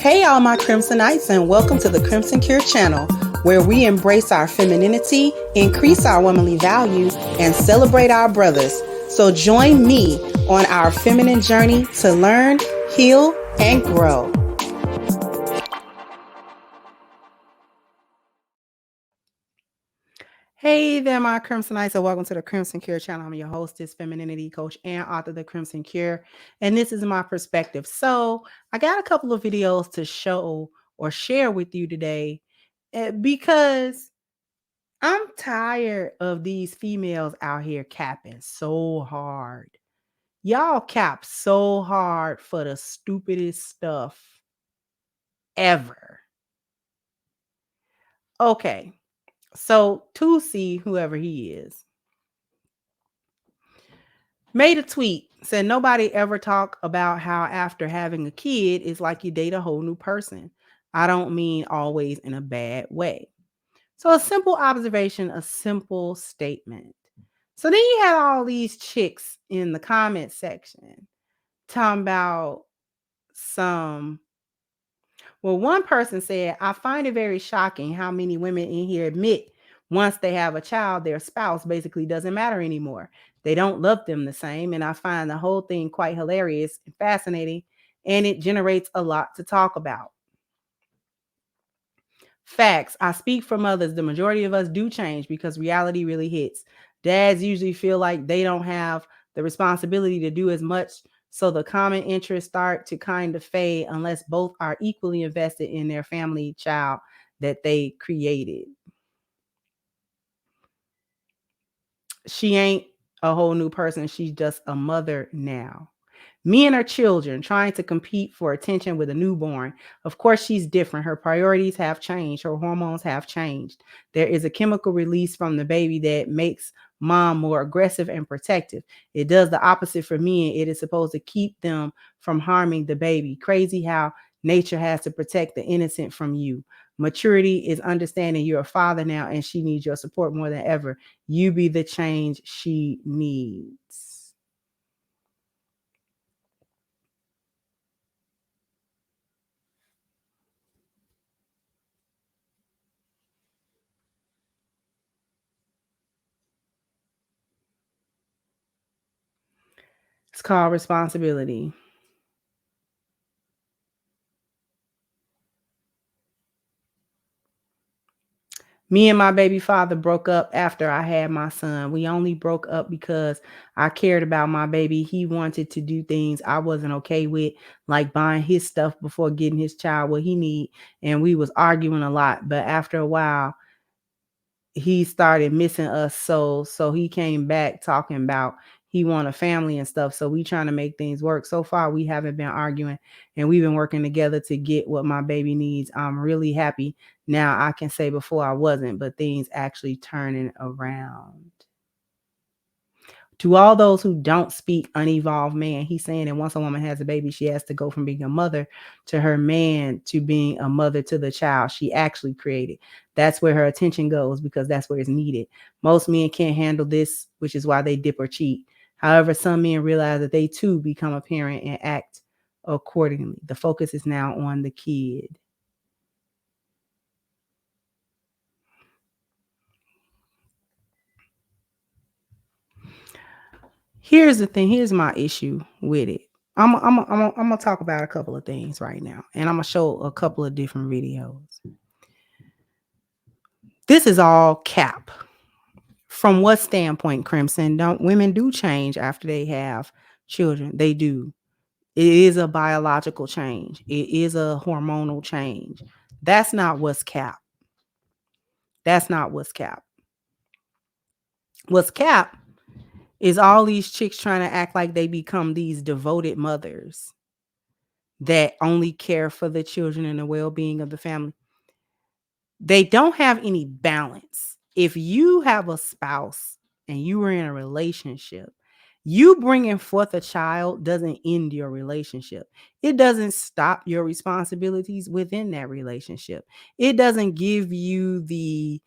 Hey, all my Crimsonites, and welcome to the Crimson Cure channel, where we embrace our femininity, increase our womanly value, and celebrate our brothers. So join me on our feminine journey to learn, heal, and grow. Hey there, my Crimsonites, and welcome to the Crimson Cure channel. I'm your hostess, femininity coach, and author of The Crimson Cure, and this is my perspective. So I got a couple of videos to show or share with you today because I'm tired of these females out here capping so hard. Y'all cap so hard for the stupidest stuff ever. Okay, so 2C, whoever he is, made a tweet, said nobody ever talk about how after having a kid, it's like you date a whole new person. I don't mean always in a bad way. So a simple observation, a simple statement. So then you had all these chicks in the comment section talking about one person said, I find it very shocking how many women in here admit once they have a child, their spouse basically doesn't matter anymore. They don't love them the same. And I find the whole thing quite hilarious and fascinating, and it generates a lot to talk about. Facts. I speak for mothers. The majority of us do change because reality really hits. Dads usually feel like they don't have the responsibility to do as much. So the common interests start to kind of fade unless both are equally invested in their family child that they created. She ain't a whole new person. She's just a mother now. Me and her children trying to compete for attention with a newborn. Of course, she's different. Her priorities have changed. Her hormones have changed. There is a chemical release from the baby that makes mom more aggressive and protective. It does the opposite for me, and it is supposed to keep them from harming the baby. Crazy how nature has to protect the innocent from you. Maturity is understanding you're a father now, and she needs your support more than ever. You be the change she needs. It's called responsibility. Me and my baby father broke up after I had my son. We only broke up because I cared about my baby. He wanted to do things I wasn't okay with, like buying his stuff before getting his child what he need. And we was arguing a lot. But after a while, he started missing us. So he came back talking about he want a family and stuff. So we trying to make things work. So far, we haven't been arguing, and we've been working together to get what my baby needs. I'm really happy now. I can say before I wasn't, but things actually turning around. To all those who don't speak unevolved man, he's saying that once a woman has a baby, she has to go from being a mother to her man to being a mother to the child she actually created. That's where her attention goes because that's where it's needed. Most men can't handle this, which is why they dip or cheat. However, some men realize that they too become a parent and act accordingly. The focus is now on the kid. Here's the thing. Here's my issue with it. I'm gonna talk about a couple of things right now, and I'm gonna show a couple of different videos. This is all cap. From what standpoint, Crimson? Don't women do change after they have children? They do. It is a biological change. It is a hormonal change. That's not what's cap. That's not what's cap. What's cap is all these chicks trying to act like they become these devoted mothers that only care for the children and the well-being of the family. They don't have any balance. If you have a spouse and you are in a relationship, you bringing forth a child doesn't end your relationship. It doesn't stop your responsibilities within that relationship. It doesn't give you the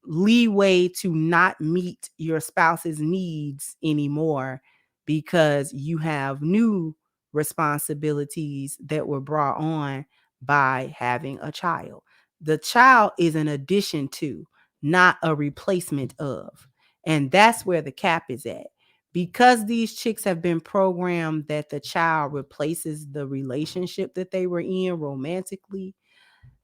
leeway to not meet your spouse's needs anymore because you have new responsibilities that were brought on by having a child. The child is an addition to, not a replacement of. And that's where the cap is at. Because these chicks have been programmed that the child replaces the relationship that they were in romantically,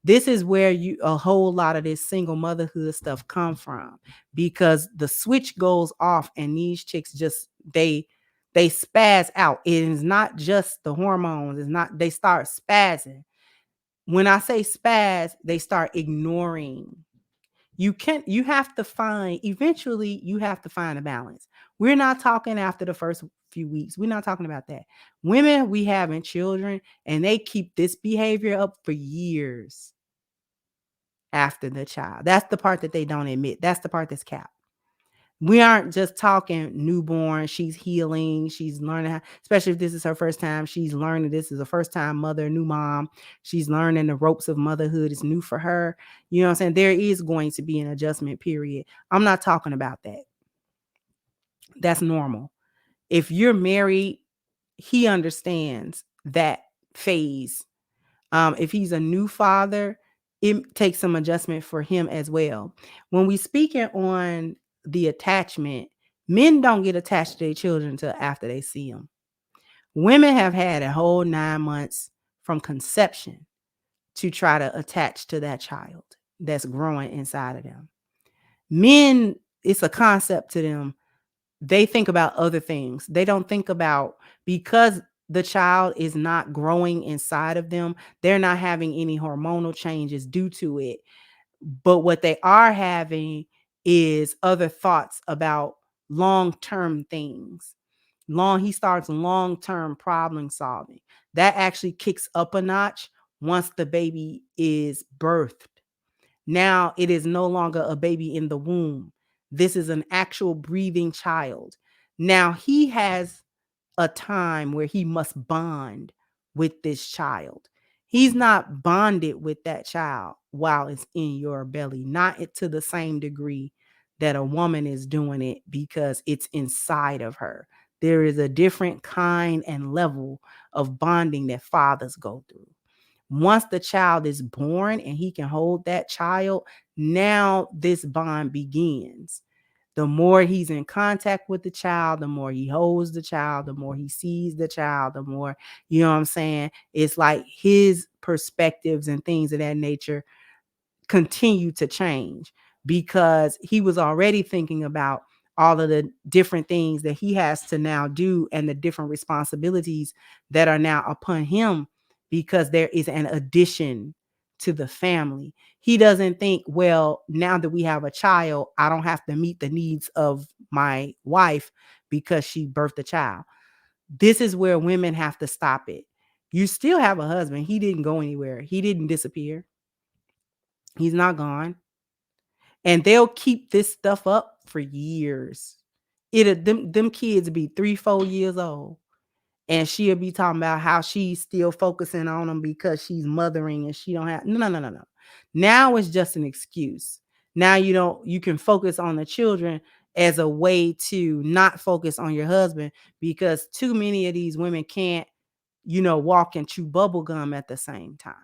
this is where a whole lot of this single motherhood stuff come from, because the switch goes off and these chicks just they spaz out. It is not just the hormones, it's not, they start spazzing. When I say spaz, they start ignoring. You have to find, eventually you have to find a balance. We're not talking after the first few weeks. We're not talking about that. Women, we having children and they keep this behavior up for years after the child. That's the part that they don't admit. That's the part that's capped. We aren't just talking newborn. She's healing. She's learning how, especially if this is her first time. She's learning, this is a first time mother, new mom. She's learning the ropes of motherhood. It's new for her. You know what I'm saying? There is going to be an adjustment period. I'm not talking about that. That's normal. If you're married, he understands that phase. If he's a new father, it takes some adjustment for him as well. When we speaking on the attachment, men don't get attached to their children until after they see them. Women have had a whole 9 months from conception to try to attach to that child that's growing inside of them. Men, it's a concept to them. They think about other things. They don't think about, because the child is not growing inside of them, they're not having any hormonal changes due to it. But what they are having is other thoughts about long-term things. He starts long-term problem solving. That actually kicks up a notch once the baby is birthed. Now it is no longer a baby in the womb. This is an actual breathing child. Now he has a time where he must bond with this child. He's not bonded with that child while it's in your belly, not to the same degree that a woman is doing it because it's inside of her. There is a different kind and level of bonding that fathers go through. Once the child is born and he can hold that child, now this bond begins. The more he's in contact with the child, the more he holds the child, the more he sees the child, the more, you know what I'm saying? It's like his perspectives and things of that nature continue to change, because he was already thinking about all of the different things that he has to now do and the different responsibilities that are now upon him, because there is an addition to the family. He doesn't think, well, now that we have a child, I don't have to meet the needs of my wife because she birthed a child. This is where women have to stop it. You still have a husband. He didn't go anywhere. He didn't disappear. He's not gone. And they'll keep this stuff up for years. Them kids be 3-4 years old, and she'll be talking about how she's still focusing on them because she's mothering and she don't have no. Now it's just an excuse. Now you can focus on the children as a way to not focus on your husband, because too many of these women can't, walk and chew bubble gum at the same time.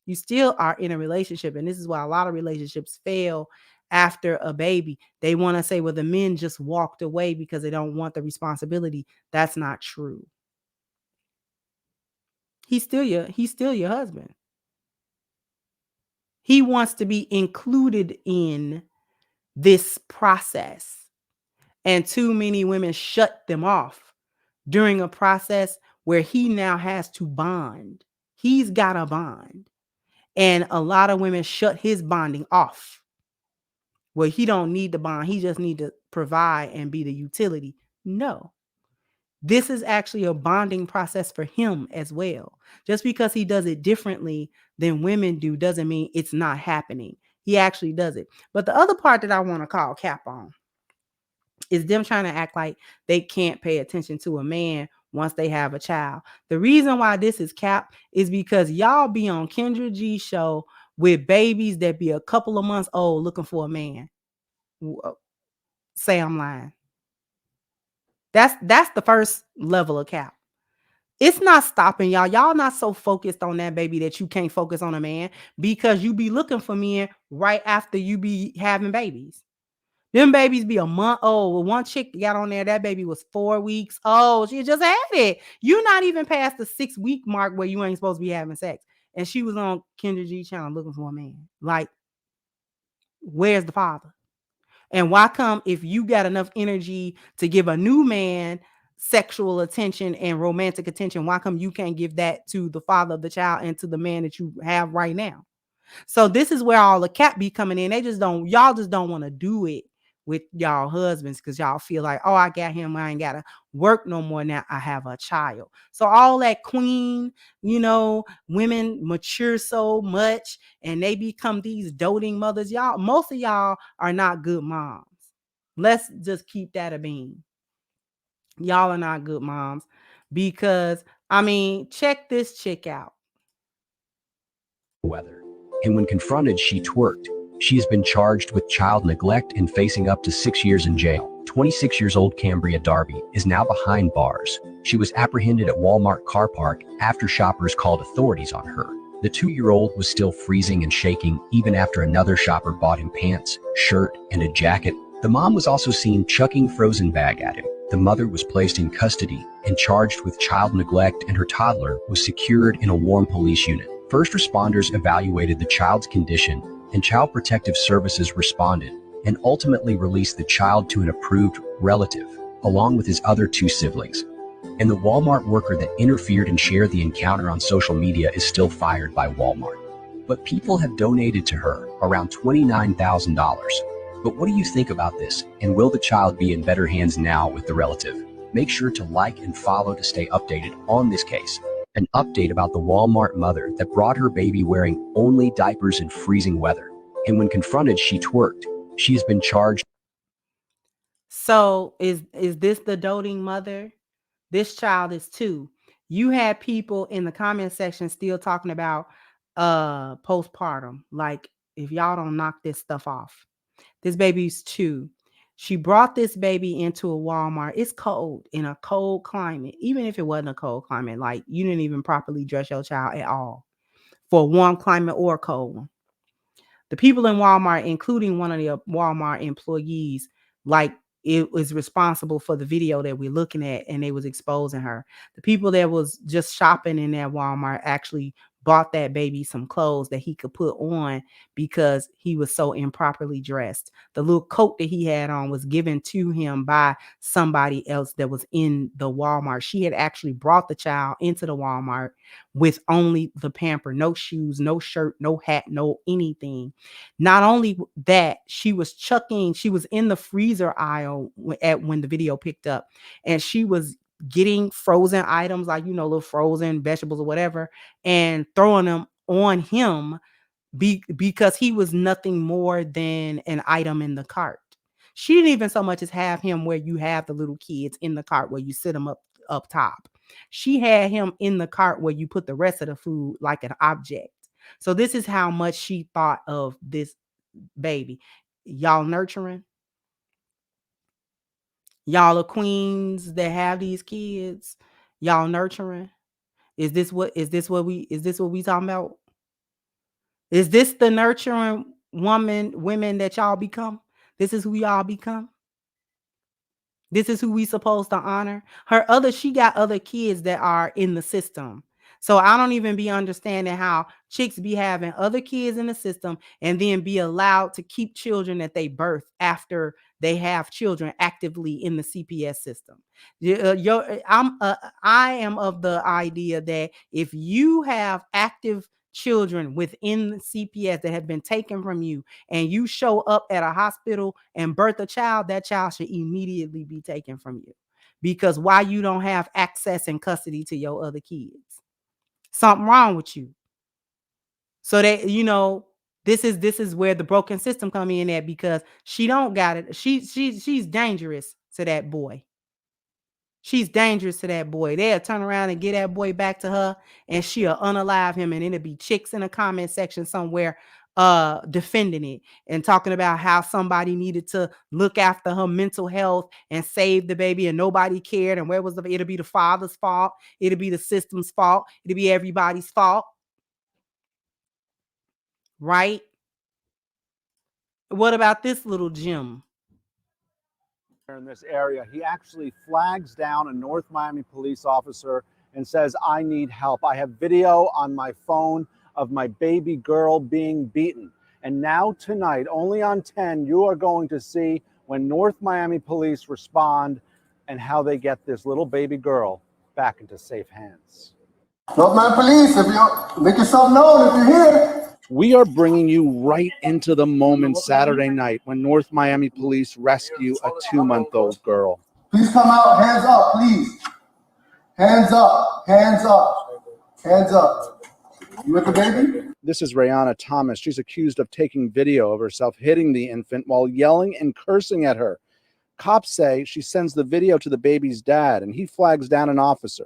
You still are in a relationship, and this is why a lot of relationships fail after a baby. They want to say, well, the men just walked away because they don't want the responsibility. That's not true. He's still your husband. He wants to be included in this process. And too many women shut them off during a process where he now has to bond. He's got a bond. And a lot of women shut his bonding off. Well, he don't need the bond. He just need to provide and be the utility. No. This is actually a bonding process for him as well. Just because he does it differently than women do doesn't mean it's not happening. He actually does it. But the other part that I want to call cap on is them trying to act like they can't pay attention to a man once they have a child. The reason why this is cap is because y'all be on Kendra G's show with babies that be a couple of months old looking for a man. Say I'm lying. That's the first level of cap. It's not stopping y'all. Y'all not so focused on that baby that you can't focus on a man because you be looking for men right after you be having babies. Them babies be a month old. Well, one chick got on there, that baby was 4 weeks old. She just had it. You're not even past the 6-week mark where you ain't supposed to be having sex. And she was on Kendra G channel looking for a man. Like, where's the father? And why come if you got enough energy to give a new man sexual attention and romantic attention, why come you can't give that to the father of the child and to the man that you have right now? So this is where all the cat be coming in. They just don't, y'all just don't want to do it with y'all husbands because y'all feel like, oh, I got him. I ain't got to work no more now. I have a child. So all that queen, women mature so much and they become these doting mothers. Y'all, most of y'all are not good moms. Let's just keep that a bean. Y'all are not good moms because, check this chick out. Weather. And when confronted, she twerked. She has been charged with child neglect and facing up to 6 years in jail. 26 years old Cambria Darby is now behind bars. She was apprehended at Walmart car park after shoppers called authorities on her. The 2-year-old was still freezing and shaking even after another shopper bought him pants, shirt, and a jacket. The mom was also seen chucking frozen bag at him. The mother was placed in custody and charged with child neglect, and her toddler was secured in a warm police unit. First responders evaluated the child's condition, and Child Protective Services responded and ultimately released the child to an approved relative, along with his other 2 siblings. And the Walmart worker that interfered and shared the encounter on social media is still fired by Walmart. But people have donated to her around $29,000. But what do you think about this? And will the child be in better hands now with the relative? Make sure to like and follow to stay updated on this case. An update about the Walmart mother that brought her baby wearing only diapers in freezing weather. And when confronted, she twerked. She has been charged. So is this the doting mother? This child is 2. You had people in the comment section still talking about postpartum. Like, if y'all don't knock this stuff off. This baby's 2. She brought this baby into a Walmart. It's cold, in a cold climate. Even if it wasn't a cold climate, like you didn't even properly dress your child at all for a warm climate or a cold one. The people in Walmart, including one of the Walmart employees, like, it was responsible for the video that we're looking at, and they was exposing her. The people that was just shopping in that Walmart actually bought that baby some clothes that he could put on because he was so improperly dressed. The little coat that he had on was given to him by somebody else that was in the Walmart. She had actually brought the child into the Walmart with only the pamper, no shoes, no shirt, no hat, no anything. Not only that, she was in the freezer aisle when the video picked up, and she was getting frozen items like, little frozen vegetables or whatever, and throwing them on him because he was nothing more than an item in the cart. She didn't even so much as have him where you have the little kids in the cart where you sit them up top. She had him in the cart where you put the rest of the food like an object. So this is how much she thought of this baby. Y'all nurturing? Y'all are queens that have these kids? Y'all nurturing? Is this what we talking about? Is this the nurturing women that y'all become? This is who y'all become? This is who we supposed to honor. She got other kids that are in the system. So I don't even be understanding how chicks be having other kids in the system and then be allowed to keep children that they birth after they have children actively in the CPS system. I am of the idea that if you have active children within CPS that have been taken from you, and you show up at a hospital and birth a child, that child should immediately be taken from you. Because why you don't have access and custody to your other kids? Something wrong with you. So that this is where the broken system come in at, because she don't got it. She's dangerous to that boy. She's dangerous to that boy. They'll turn around and get that boy back to her, and she'll unalive him, and it'll be chicks in the comment section somewhere defending it and talking about how somebody needed to look after her mental health and save the baby and nobody cared, and where was it'll be the father's fault, it'll be the system's fault, it'll be everybody's fault, right? What about this little gem? In this area, he actually flags down a North Miami police officer and says, I need help. I have video on my phone of my baby girl being beaten. And now tonight, only on 10, you are going to see when North Miami police respond and how they get this little baby girl back into safe hands. North Miami Police, if you make yourself known, if you're here. We are bringing you right into the moment Saturday night when North Miami police rescue a 2-month-old girl. Please come out, hands up, please. Hands up, hands up, hands up. You with the baby? This is Rayanna Thomas. She's accused of taking video of herself hitting the infant while yelling and cursing at her. Cops say she sends the video to the baby's dad, and he flags down an officer.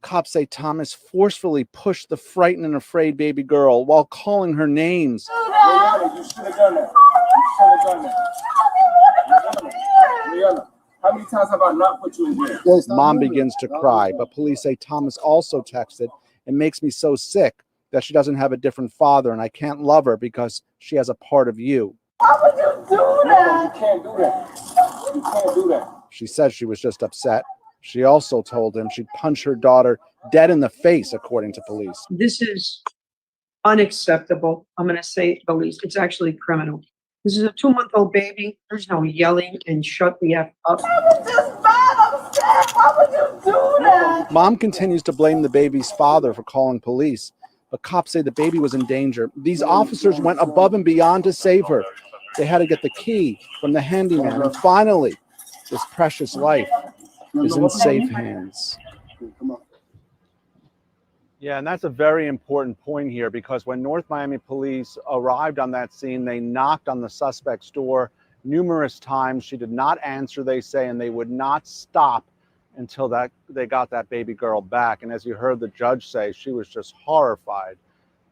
Cops say Thomas forcefully pushed the frightened and afraid baby girl while calling her names. Rihanna, you should have done that. You should have done that. Rihanna, how many times have I not put you in jail? Mom begins to cry, but police say Thomas also texted, "It makes me so sick that she doesn't have a different father, and I can't love her because she has a part of you." Why would you do that? You can't do that. You can't do that. She said she was just upset. She also told him she'd punch her daughter dead in the face, according to police. This is unacceptable. I'm going to say the least. It's actually criminal. This is a 2-month-old baby. There's no yelling and shut the F up. I was just mad. I'm scared. Why would you do that? Mom continues to blame the baby's father for calling police, but cops say the baby was in danger. These officers went above and beyond to save her. They had to get the key from the handyman, and finally, this precious life is in safe hands. Yeah, and that's a very important point here, because when North Miami police arrived on that scene, they knocked on the suspect's door numerous times. She did not answer, they say, and they would not stop until they got that baby girl back. And as you heard the judge say, she was just horrified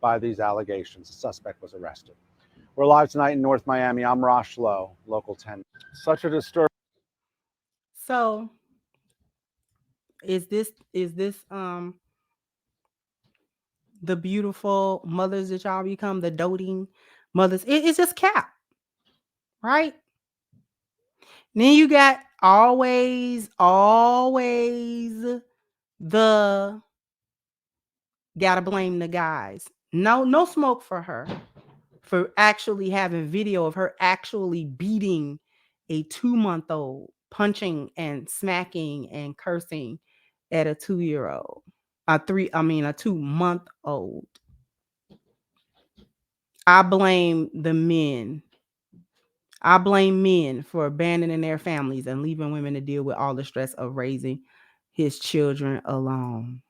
by these allegations. The suspect was arrested. We're live tonight in North Miami. I'm Rosh Lowe, Local 10. Such a disturbing. So is this the beautiful mothers that y'all become, the doting mothers? It's just cap, right? Then you got always the gotta blame the guys. No smoke for her for actually having video of her actually beating a 2-month-old, punching and smacking and cursing at a 2-year-old. A 2-month-old. I blame the men. I blame men for abandoning their families and leaving women to deal with all the stress of raising his children alone.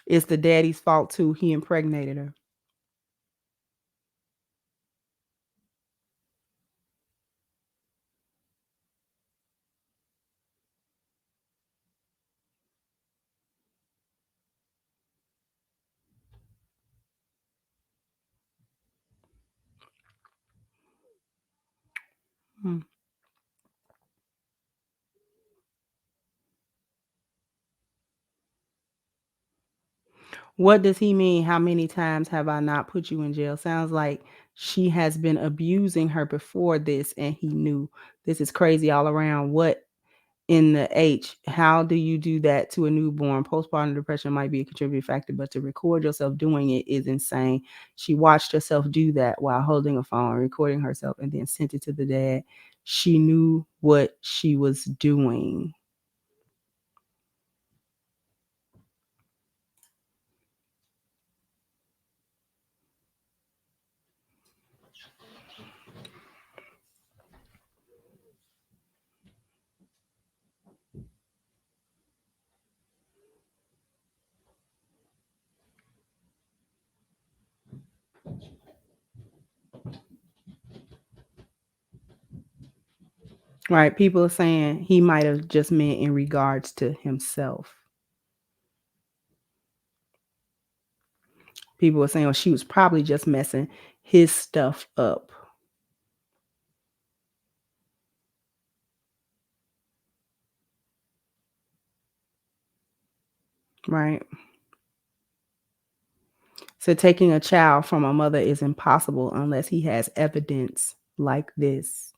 It's the daddy's fault too. He impregnated her. Hmm. What does he mean? How many times have I not put you in jail? Sounds like she has been abusing her before this and he knew. This is crazy all around. What in the H? How do you do that to a newborn? Postpartum depression might be a contributing factor, but to record yourself doing it is insane. She watched herself do that while holding a phone, recording herself, and then sent it to the dad. She knew what she was doing. Right. People are saying he might have just meant in regards to himself. People are saying, well, she was probably just messing his stuff up. Right. So taking a child from a mother is impossible unless he has evidence like this.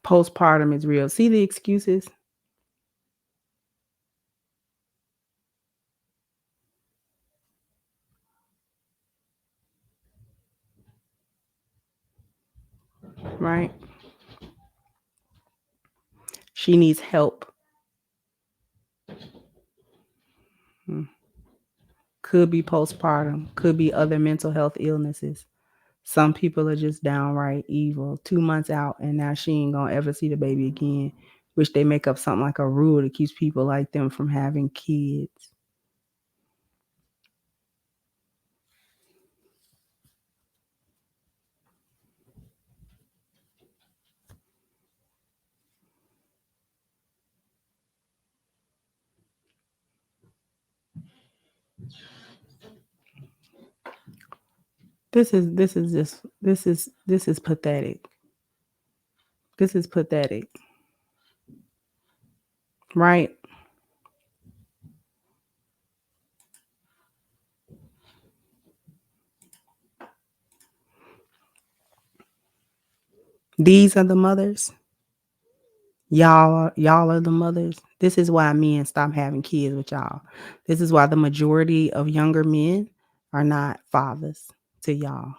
Postpartum is real. See the excuses? Right? She needs help. Could be postpartum, could be other mental health illnesses. Some people are just downright evil. 2 months out, and now she ain't gonna ever see the baby again. Which they make up something like a rule that keeps people like them from having kids. This is pathetic. This is pathetic. Right? These are the mothers. Y'all are the mothers. This is why men stop having kids with y'all. This is why the majority of younger men are not fathers to y'all.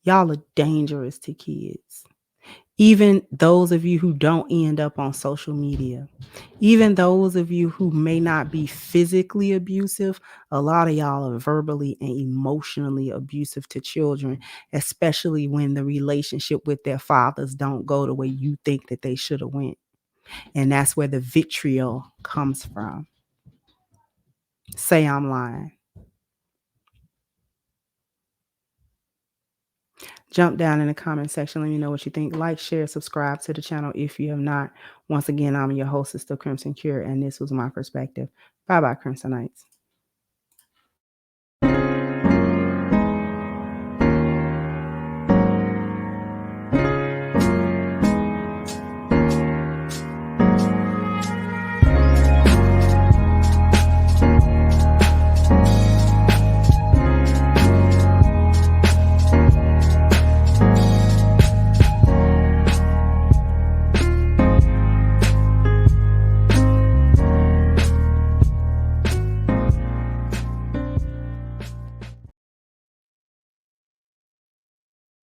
Y'all are dangerous to kids. Even those of you who don't end up on social media, even those of you who may not be physically abusive, a lot of y'all are verbally and emotionally abusive to children, especially when the relationship with their fathers don't go the way you think that they should have went. And that's where the vitriol comes from. Say I'm lying. Jump down in the comment section. Let me know what you think. Like, share, subscribe to the channel if you have not. Once again, I'm your host, Sister Crimson Cure, and this was my perspective. Bye-bye, Crimsonites.